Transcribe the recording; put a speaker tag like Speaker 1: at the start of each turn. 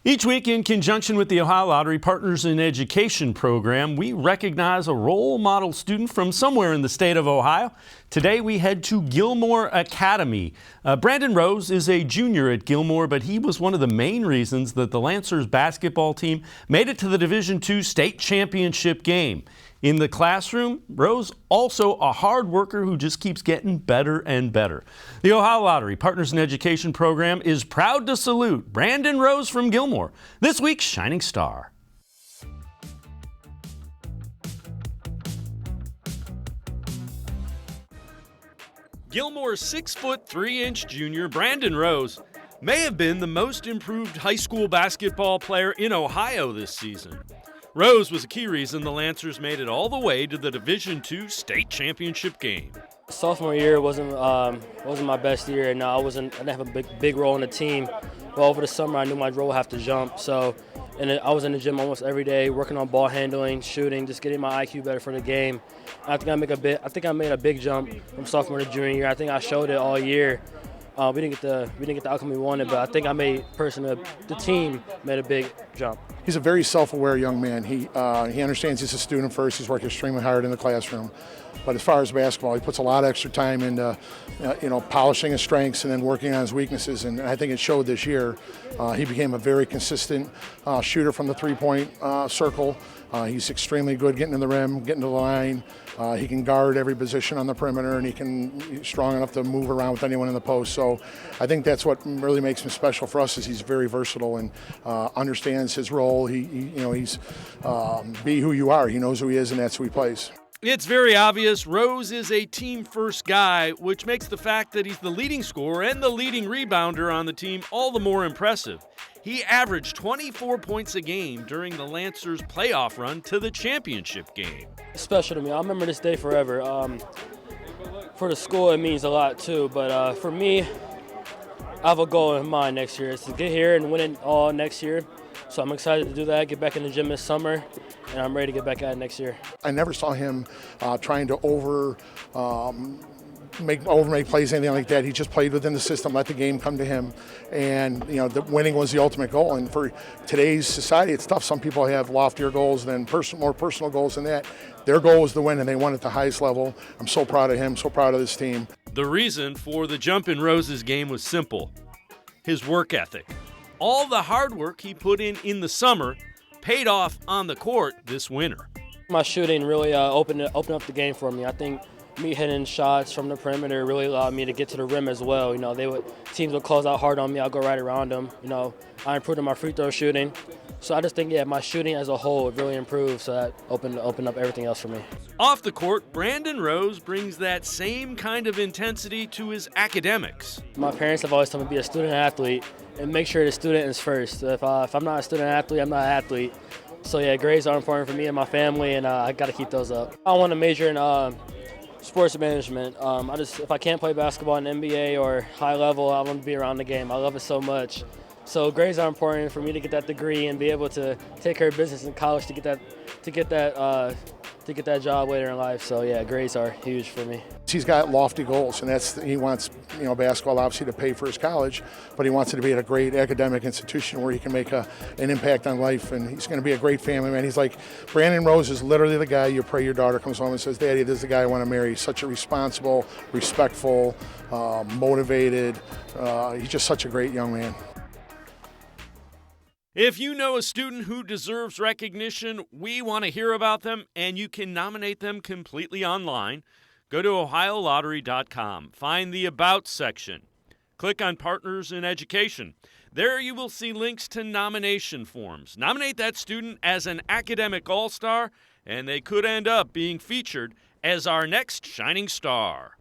Speaker 1: Each week, in conjunction with the Ohio Lottery Partners in Education program, we recognize a role model student from somewhere in the state of Ohio. Today, we head to Gilmour Academy. Brandon Rose is a junior at Gilmour, but he was one of the main reasons that the Lancers basketball team made it to the Division II state championship game. In the classroom, Rose also a hard worker who just keeps getting better and better. The Ohio Lottery Partners in Education program is proud to salute Brandon Rose from Gilmour, this week's Shining Star. Gilmour's 6'3" junior Brandon Rose may have been the most improved high school basketball player in Ohio this season. Rose was a key reason the Lancers made it all the way to the Division II state championship game.
Speaker 2: Sophomore year wasn't my best year, and I didn't have a big role in the team. But over the summer, I knew my role would have to jump. And I was in the gym almost every day, working on ball handling, shooting, just getting my IQ better for the game. I think I made a big jump from sophomore to junior year. I think I showed it all year. We didn't get the outcome we wanted, but I think the team made a big jump.
Speaker 3: He's a very self-aware young man. He understands he's a student first. He's working extremely hard in the classroom. But as far as basketball, he puts a lot of extra time into, polishing his strengths and then working on his weaknesses. And I think it showed this year. He became a very consistent shooter from the three-point circle. He's extremely good getting to the rim, getting to the line. He can guard every position on the perimeter, and he's strong enough to move around with anyone in the post. So I think that's what really makes him special for us, is he's very versatile and understands his role. He's be who you are. He knows who he is, and that's who he plays.
Speaker 1: It's very obvious Rose is a team-first guy, which makes the fact that he's the leading scorer and the leading rebounder on the team all the more impressive. He averaged 24 points a game during the Lancers' playoff run to the championship game.
Speaker 2: It's special to me. I'll remember this day forever. For the school, it means a lot too, but for me, I have a goal in mind next year. It's to get here and win it all next year. So I'm excited to do that, get back in the gym this summer, and I'm ready to get back at it next year.
Speaker 3: I never saw him trying to make plays, anything like that. He just played within the system, let the game come to him, and the winning was the ultimate goal. And for today's society, it's tough. Some people have loftier goals than more personal goals than that. Their goal was to win, and they won at the highest level. I'm so proud of him, so proud of this team.
Speaker 1: The reason for the jump in Rose's game was simple: his work ethic. All the hard work he put in the summer paid off on the court this winter.
Speaker 2: My shooting really opened up the game for me. I think me hitting shots from the perimeter really allowed me to get to the rim as well. Teams would close out hard on me. I'll go right around them. I improved in my free throw shooting. So I just think, my shooting as a whole really improved, so that opened up everything else for me.
Speaker 1: Off the court, Brandon Rose brings that same kind of intensity to his academics.
Speaker 2: My parents have always told me to be a student athlete and make sure the student is first. If I'm not a student athlete, I'm not an athlete. So grades are important for me and my family, and I got to keep those up. I want to major in sports management. If I can't play basketball in NBA or high level, I want to be around the game. I love it so much. So grades are important for me to get that degree and be able to take care of business in college to get that job later in life. So grades are huge for me.
Speaker 3: He's got lofty goals, and he wants basketball obviously to pay for his college, but he wants it to be at a great academic institution where he can make an impact on life, and he's going to be a great family man. He's like, Brandon Rose is literally the guy you pray your daughter comes home and says, "Daddy, this is the guy I want to marry." He's such a responsible, respectful, motivated. He's just such a great young man.
Speaker 1: If you know a student who deserves recognition, we want to hear about them, and you can nominate them completely online. Go to OhioLottery.com. Find the About section. Click on Partners in Education. There you will see links to nomination forms. Nominate that student as an academic all-star, and they could end up being featured as our next shining star.